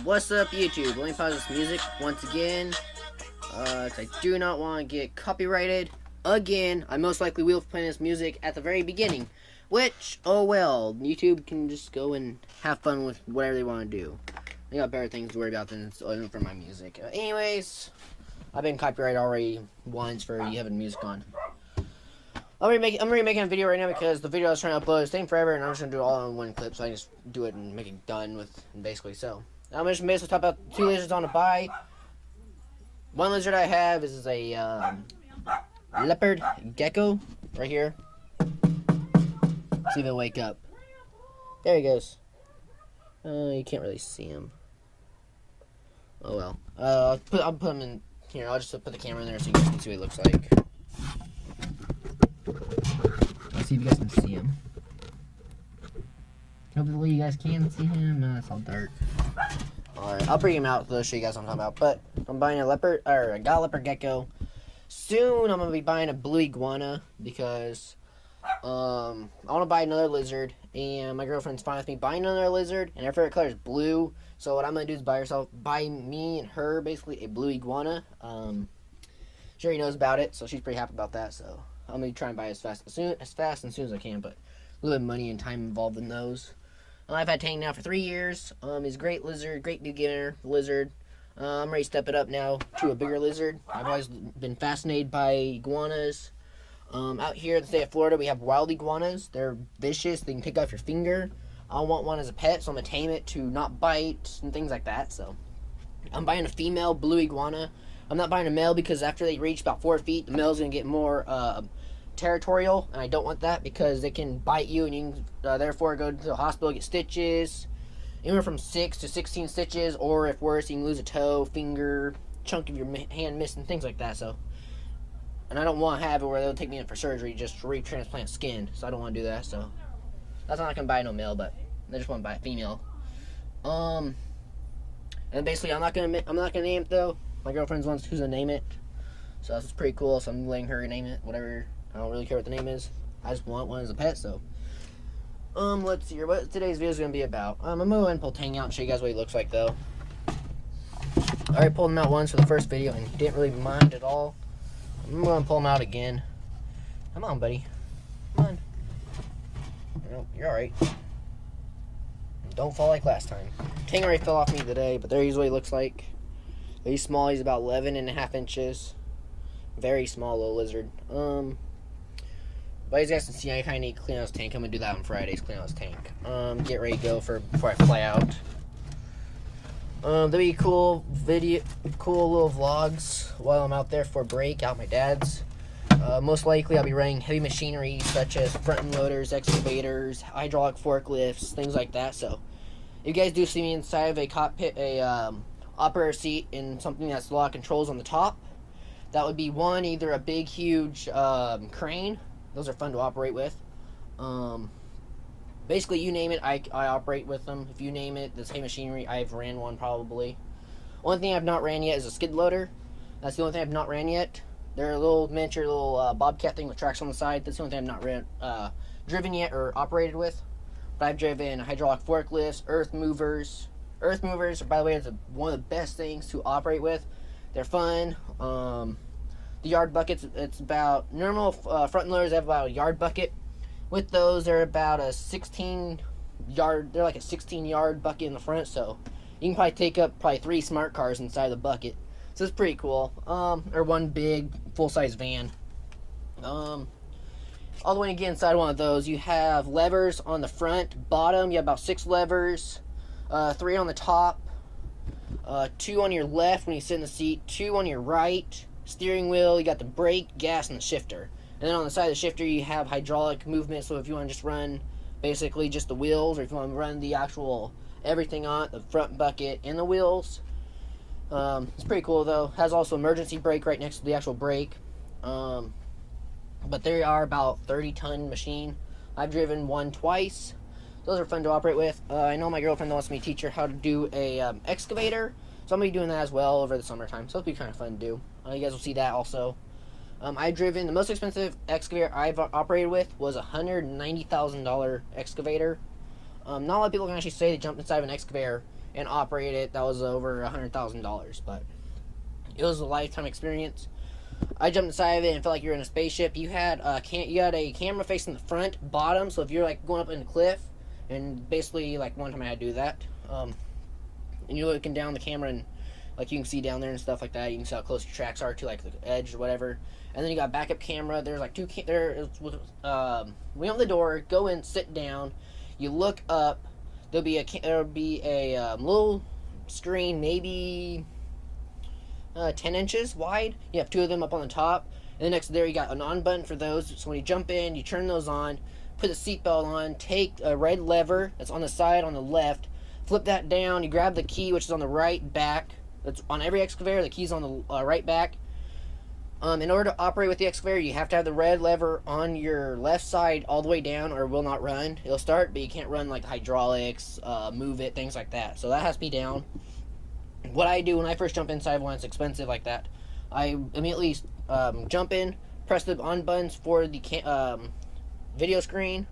What's up, YouTube? Let me pause this music once again, because I do not want to get copyrighted again. I most likely will play this music at the very beginning, which, oh well, YouTube can just go and have fun with whatever they want to do. They got better things to worry about than for my music. Anyways, I've been copyrighted already once for you having music on. I'm remaking a video right now because the video I was trying to upload is taking forever, and I'm just gonna do it all in one clip, so I can just do it and make it done with, basically. So I'm just basically talk about two lizards on a buy. One lizard I have is a leopard gecko right here. See if he'll wake up. There he goes. You can't really see him. Oh well. I'll put him in here. I'll just put the camera in there so you guys can see what he looks like. Let's see if you guys can see him. Hopefully you guys can see him. It's all dark. Alright, I'll bring him out to show you guys what I'm talking about. But I'm buying a leopard, or I got a leopard gecko. Soon I'm gonna be buying a blue iguana because I want to buy another lizard, and my girlfriend's fine with me buying another lizard, and her favorite color is blue. So what I'm gonna do is buy me and her basically a blue iguana. She already knows about it, so she's pretty happy about that. So I'm gonna try and buy as fast and soon as I can, but a little bit of money and time involved in those. I've had Tank now for 3 years. He's a great lizard, great beginner lizard. I'm ready to step it up now to a bigger lizard. I've always been fascinated by iguanas. Out here in the state of Florida, we have wild iguanas. They're vicious. They can take off your finger. I want one as a pet, so I'm going to tame it to not bite and things like that. So I'm buying a female blue iguana. I'm not buying a male because after they reach about 4 feet, the male's going to get more territorial, and I don't want that because they can bite you, and you can therefore go to the hospital, get stitches, anywhere from 6 to 16 stitches, or if worse, you can lose a toe, finger, chunk of your hand missing, things like that. So, and I don't want to have it where they'll take me in for surgery just to retransplant skin, so I don't want to do that. So that's not gonna buy no male, but I just want to buy a female. And basically, I'm not gonna name it though. My girlfriend's the one who's gonna name it, so that's pretty cool. So I'm letting her name it, whatever. I don't really care what the name is. I just want one as a pet. So let's see here what today's video is gonna be about. I'm gonna go ahead and pull Tang out and show you guys what he looks like though. I already pulled him out once for the first video, and he didn't really mind at all. I'm gonna pull him out again. Come on, buddy. Come on. Nope, you're alright. Don't fall like last time. Tang already fell off me today, but there's what he looks like. He's small. He's about 11.5 inches. Very small little lizard. But as you guys can see, I kind of need to clean out his tank. I'm gonna do that on Fridays. Clean out his tank. Get ready to go before I fly out. There'll be cool little vlogs while I'm out there for break out my dad's. Most likely I'll be running heavy machinery such as front end loaders, excavators, hydraulic forklifts, things like that. So if you guys do see me inside of a cockpit, operator seat in something that's a lot of controls on the top, that would be one, either a big huge crane. Those are fun to operate with. Basically, you name it, I operate with them. If you name it, this heavy machinery, I've ran one probably. Only thing I've not ran yet is a skid loader. That's the only thing I've not ran yet. They're a little miniature bobcat thing with tracks on the side. That's the only thing I've not driven yet or operated with. But I've driven hydraulic forklifts, earth movers. Earth movers, by the way, is one of the best things to operate with. They're fun. The yard buckets, it's about normal front loaders have about a yard bucket. With those, they're about a 16 yard. They're like a 16-yard bucket in the front, so you can probably take up 3 smart cars inside the bucket. So it's pretty cool. Or one big full-size van. All the way to get inside one of those, you have levers on the front, bottom. You have about 6 levers, 3 on the top, 2 on your left when you sit in the seat, 2 on your right. Steering wheel, you got the brake, gas, and the shifter. And then on the side of the shifter, you have hydraulic movement. So if you want to just run basically just the wheels, or if you want to run the actual everything on it, the front bucket and the wheels. It's pretty cool though. Has also emergency brake right next to the actual brake. But they are about 30-ton machine. I've driven one twice. Those are fun to operate with. I know my girlfriend wants me to teach her how to do a excavator. So I'm going to be doing that as well over the summertime. So it'll be kind of fun to do. You guys will see that also. I've driven, the most expensive excavator I've operated with was a $190,000 excavator. Not a lot of people can actually say they jumped inside of an excavator and operate it. That was over $100,000, but it was a lifetime experience. I jumped inside of it and felt like you're in a spaceship. You had a camera facing the front, bottom, so if you're like going up in a cliff, and basically like one time I had to do that, and you're looking down the camera and like you can see down there and stuff like that. You can see how close your tracks are to like the edge or whatever. And then you got backup camera. There's like we open the door, go in, sit down. You look up. There'll be a little screen, maybe 10 inches wide. You have two of them up on the top. And then next to there, you got an on button for those. So when you jump in, you turn those on, put the seatbelt on, take a red lever that's on the side on the left, flip that down. You grab the key, which is on the right back. That's on every excavator. The key's on the right back. In order to operate with the excavator, you have to have the red lever on your left side all the way down, or it will not run. It'll start, but you can't run like the hydraulics, move it, things like that. So that has to be down. What I do when I first jump inside one that's expensive like that, I immediately jump in, press the on buttons for the video screen.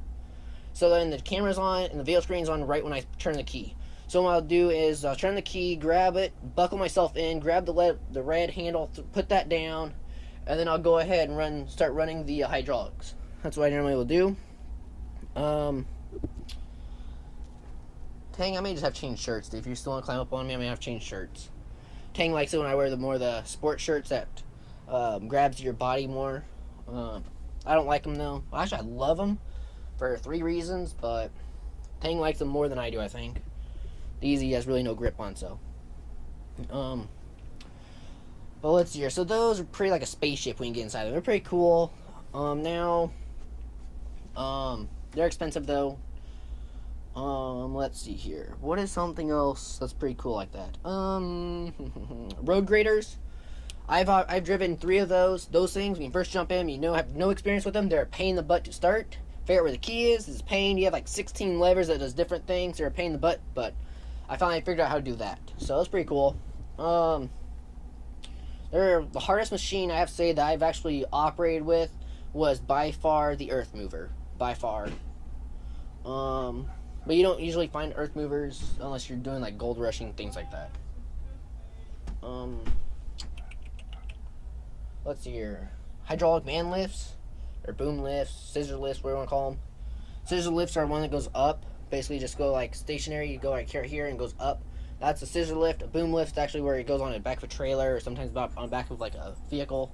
So then the camera's on and the video screen's on right when I turn the key. So what I'll do is I'll turn the key, grab it, buckle myself in, grab the red handle, put that down, and then I'll go ahead and start running the hydraulics. That's what I normally will do. Tang, I may just have changed shirts. If you still want to climb up on me, I may have changed shirts. Tang likes it when I wear the sport shirts that grabs your body more. I don't like them though. Well, actually, I love them for 3 reasons, but Tang likes them more than I do, I think. The Easy has really no grip on, so. But let's see here. So those are pretty like a spaceship when you get inside them. They're pretty cool. Now, they're expensive though. Let's see here. What is something else that's pretty cool like that? Road graders. I've driven 3 of those. Those things, when you first jump in, have no experience with them. They're a pain in the butt to start. Figure out where the key is. It's a pain. You have like 16 levers that does different things. They're a pain in the butt, but I finally figured out how to do that. So that's pretty cool. They're the hardest machine I have to say that I've actually operated with was by far the earth mover. By far. But you don't usually find earth movers unless you're doing like gold rushing, things like that. Let's see here. Hydraulic man lifts, or boom lifts, scissor lifts, whatever you want to call them. Scissor lifts are one that goes up. Basically just go like stationary, you go like here and goes up. That's a scissor lift. A boom lift is actually where it goes on the back of a trailer or sometimes on the back of like a vehicle.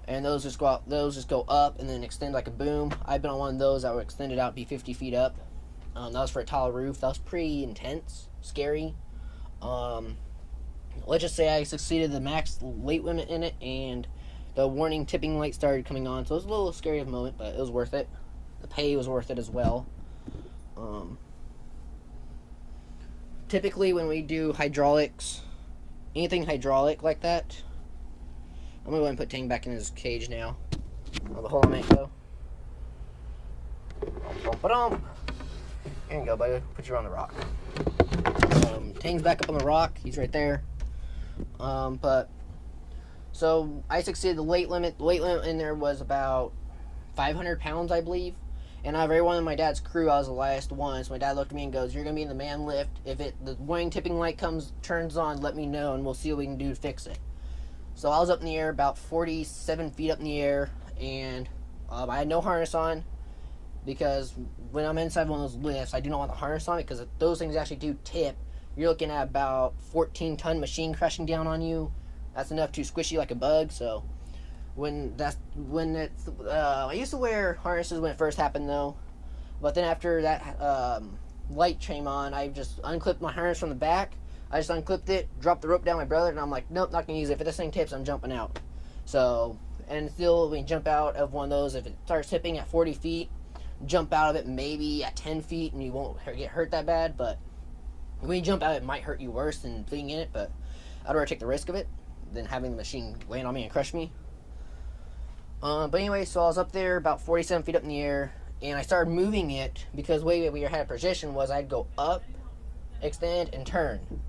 And those just go up and then extend like a boom. I've been on one of those that would extend it out, be 50 feet up. That was for a tile roof. That was pretty intense, scary. Let's just say I succeeded the max weight limit in it, and the warning tipping light started coming on. So it was a little scary of a moment, but it was worth it. The pay was worth it as well. Typically when we do hydraulics, anything hydraulic like that, I'm going to go ahead and put Tang back in his cage now. Hold on a minute, go. Here you go, buddy. Put you on the rock. Tang's back up on the rock. He's right there. So I succeeded the weight limit. The weight limit in there was about 500 pounds, I believe. And out of everyone in my dad's crew, I was the last one. So my dad looked at me and goes, "You're gonna be in the man lift. If the warning tipping light turns on, let me know, and we'll see what we can do to fix it." So I was up in the air, about 47 feet up in the air, and I had no harness on because when I'm inside one of those lifts, I do not want the harness on because those things actually do tip. You're looking at about 14-ton machine crashing down on you. That's enough to squish you like a bug. So I used to wear harnesses when it first happened though, but then after that light came on, I just unclipped my harness from the back. I just unclipped it, dropped the rope down my brother, and I'm like, nope, not gonna use it. If this thing tips, I'm jumping out. So, and still, when you jump out of one of those, if it starts tipping at 40 feet, jump out of it maybe at 10 feet, and you won't get hurt that bad. But when you jump out, it might hurt you worse than being in it. But I'd rather take the risk of it than having the machine land on me and crush me. But anyway, so I was up there about 47 feet up in the air, and I started moving it because the way we had a position was I'd go up, extend, and turn.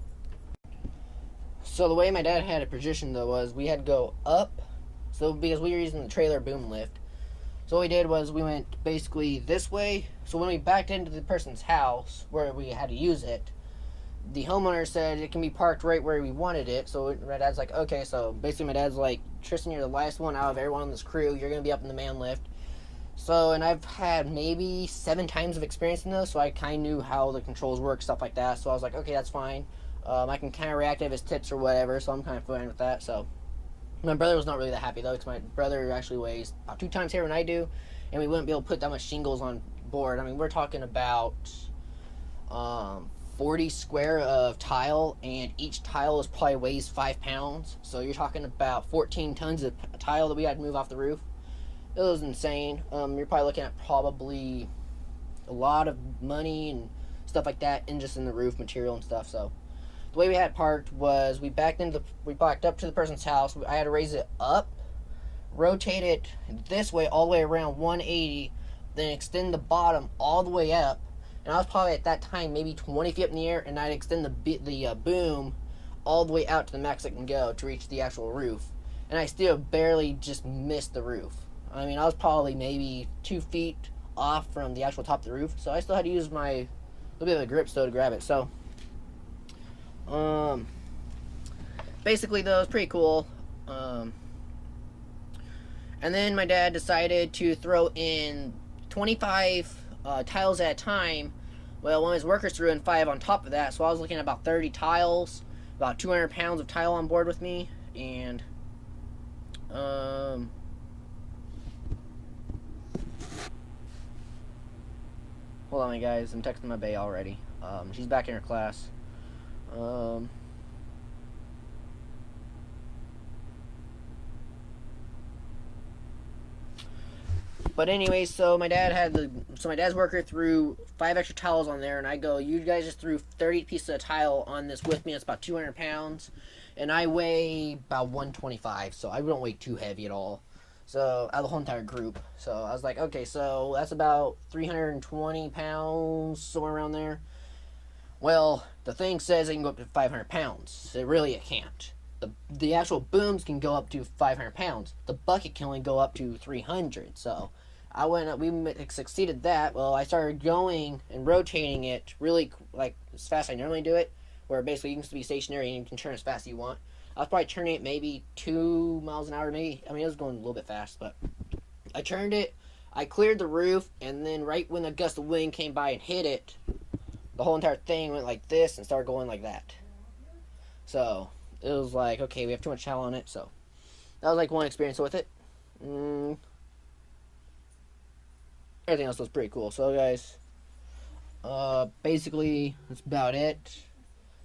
So the way my dad had it positioned though was we had to go up, so because we were using the trailer boom lift. So what we did was we went basically this way. So when we backed into the person's house where we had to use it, the homeowner said it can be parked right where we wanted it. So my dad's like, okay. So basically my dad's like, Tristan, you're the last one out of everyone on this crew. You're going to be up in the man lift. So, and I've had maybe 7 times of experience in those, so I kind of knew how the controls work, stuff like that. So I was like, okay, that's fine. I can kind of react to his tips or whatever, so I'm kind of fine with that. So my brother was not really that happy, though, because my brother actually weighs about 2 times heavier than I do, and we wouldn't be able to put that much shingles on board. I mean, we're talking about 40 square of tile, and each tile is probably weighs 5 pounds. So you're talking about 14 tons of tile that we had to move off the roof. It was insane. You're probably looking at probably a lot of money and stuff like that, and just in the roof material and stuff. So the way we had it parked was we backed up to the person's house. I had to raise it up, rotate it this way all the way around 180, then extend the bottom all the way up. And I was probably at that time maybe 20 feet up in the air, and I'd extend the boom all the way out to the max it can go to reach the actual roof. And I still barely just missed the roof. I mean, I was probably maybe 2 feet off from the actual top of the roof, so I still had to use my little bit of a grip to grab it. So, basically, though, it was pretty cool. And then my dad decided to throw in 25 tiles at a time. Well, one of his workers threw in 5 on top of that, so I was looking at about 30 tiles, about 200 pounds of tile on board with me, and hold on, guys. I'm texting my bae already. She's back in her class. But anyway, so my dad's worker threw 5 extra tiles on there, and I go, you guys just threw 30 pieces of tile on this with me. It's about 200 pounds, and I weigh about 125, so I don't weigh too heavy at all. So, out of the whole entire group. So, I was like, okay, so that's about 320 pounds, somewhere around there. Well, the thing says it can go up to 500 pounds. It can't. The actual booms can go up to 500 pounds. The bucket can only go up to 300. So, we succeeded that. Well, I started going and rotating it really, like, as fast as I normally do it, where basically you can be stationary and you can turn as fast as you want. I was probably turning it maybe 2 miles an hour, maybe. I mean, it was going a little bit fast, but I turned it, I cleared the roof, and then right when a gust of wind came by and hit it, the whole entire thing went like this and started going like that. So, it was like, okay, we have too much towel on it, so that was like one experience with it. Everything else was pretty cool. So, guys, basically, that's about it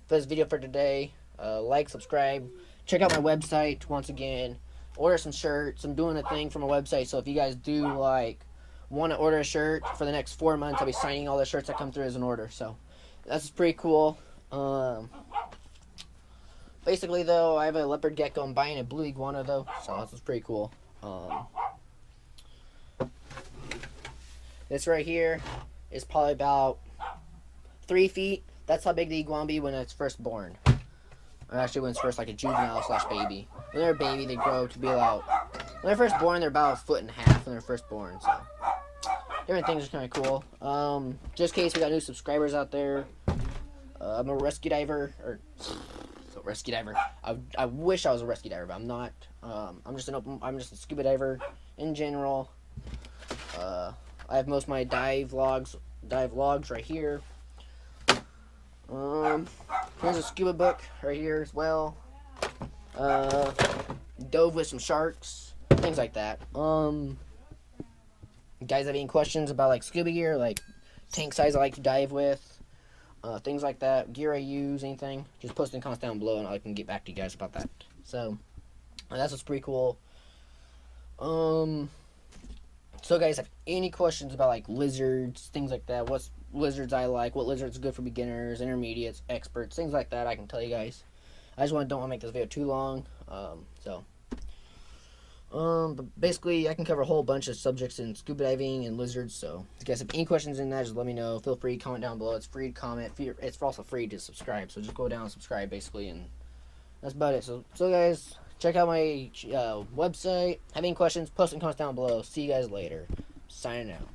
for this video for today. Like, subscribe, check out my website once again, order some shirts. I'm doing a thing for my website, so if you guys do want to order a shirt for the next 4 months, I'll be signing all the shirts that come through as an order. So that's pretty cool. Basically, though, I have a leopard gecko. I'm buying a blue iguana, though, so that's pretty cool. This right here is probably about 3 feet. That's how big the iguana will be when it's first born. Actually, when it's first like a juvenile / baby. When they're a baby, they grow to be about, when they're first born, they're about 1.5 feet when they're first born. So different things are kind of cool. Just in case we got new subscribers out there, I'm a rescue diver, I wish I was a rescue diver, but I'm not. I'm just a scuba diver in general. I have most of my dive logs right here. Here's a scuba book right here as well. Dove with some sharks, things like that. You guys have any questions about like scuba gear, like tank size I like to dive with, things like that, gear I use, anything, just post in the comments down below and I can get back to you guys about that. So that's what's pretty cool. So guys, have any questions about like lizards, things like that, what lizards I like, what lizards are good for beginners, intermediates, experts, things like that, I can tell you guys. I just don't want to make this video too long. But basically, I can cover a whole bunch of subjects in scuba diving and lizards. So if you guys have any questions in that, just let me know. Feel free to comment down below. It's free to comment. It's also free to subscribe. So just go down and subscribe, basically, and that's about it. So guys, check out my website. Have any questions? Post in comments down below. See you guys later. Signing out.